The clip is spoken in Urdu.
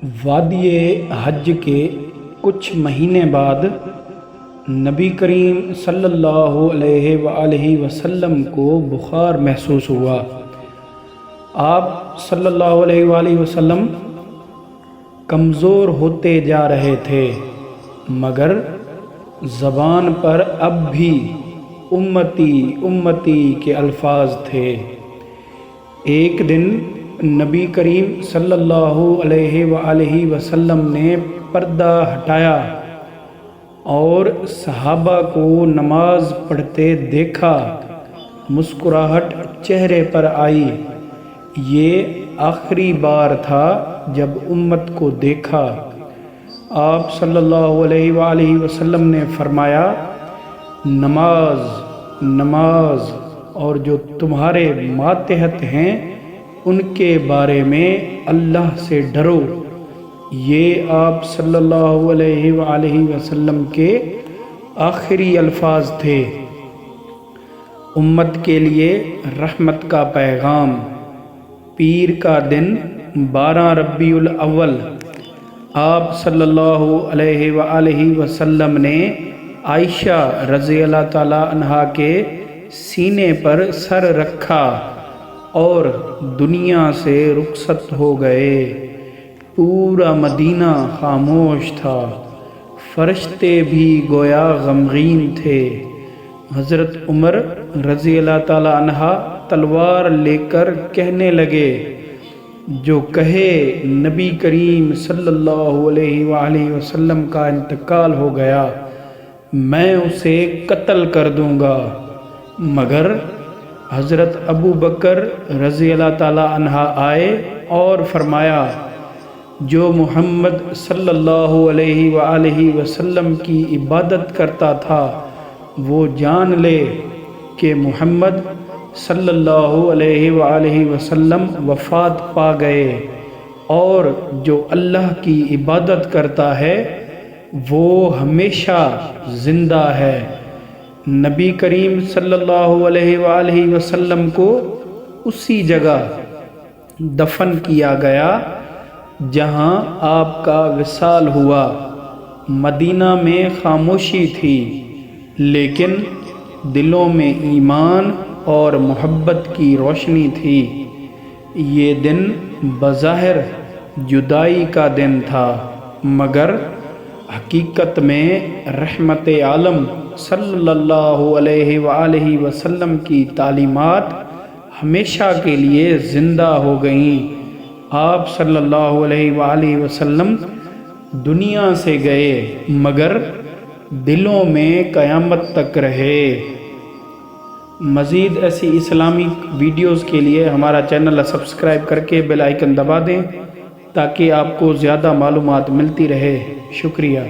وادی حج کے کچھ مہینے بعد نبی کریم صلی اللہ علیہ وآلہ وسلم کو بخار محسوس ہوا۔ آپ صلی اللہ علیہ وآلہ وسلم کمزور ہوتے جا رہے تھے، مگر زبان پر اب بھی امتی امتی کے الفاظ تھے۔ ایک دن نبی کریم صلی اللہ علیہ وآلہ وسلم نے پردہ ہٹایا اور صحابہ کو نماز پڑھتے دیکھا۔ مسکراہٹ چہرے پر آئی۔ یہ آخری بار تھا جب امت کو دیکھا۔ آپ صلی اللہ علیہ وآلہ وسلم نے فرمایا، نماز نماز، اور جو تمہارے ماتحت ہیں ان کے بارے میں اللہ سے ڈرو۔ یہ آپ صلی اللہ علیہ وآلہ وسلم کے آخری الفاظ تھے۔ امت کے لیے رحمت کا پیغام۔ پیر کا دن 12 ربیع الاول۔ آپ صلی اللہ علیہ وآلہ وسلم نے عائشہ رضی اللہ تعالی عنہا کے سینے پر سر رکھا اور دنیا سے رخصت ہو گئے۔ پورا مدینہ خاموش تھا، فرشتے بھی گویا غمگین تھے۔ حضرت عمر رضی اللہ تعالی عنہ تلوار لے کر کہنے لگے، جو کہے نبی کریم صلی اللہ علیہ وآلہ وسلم کا انتقال ہو گیا، میں اسے قتل کر دوں گا۔ مگر حضرت ابو بکر رضی اللہ تعالی عنہ آئے اور فرمایا، جو محمد صلی اللہ علیہ وآلہ وسلم کی عبادت کرتا تھا وہ جان لے کہ محمد صلی اللہ علیہ وآلہ وسلم وفات پا گئے، اور جو اللہ کی عبادت کرتا ہے وہ ہمیشہ زندہ ہے۔ نبی کریم صلی اللہ علیہ وآلہ وسلم کو اسی جگہ دفن کیا گیا جہاں آپ کا وصال ہوا۔ مدینہ میں خاموشی تھی، لیکن دلوں میں ایمان اور محبت کی روشنی تھی۔ یہ دن بظاہر جدائی کا دن تھا، مگر حقیقت میں رحمت عالم صلی اللہ علیہ وآلہ وسلم کی تعلیمات ہمیشہ کے لیے زندہ ہو گئیں۔ آپ صلی اللہ علیہ وآلہ وسلم دنیا سے گئے، مگر دلوں میں قیامت تک رہے۔ مزید ایسی اسلامی ویڈیوز کے لیے ہمارا چینل سبسکرائب کر کے بیل آئیکن دبا دیں تاکہ آپ کو زیادہ معلومات ملتی رہے۔ شکریہ۔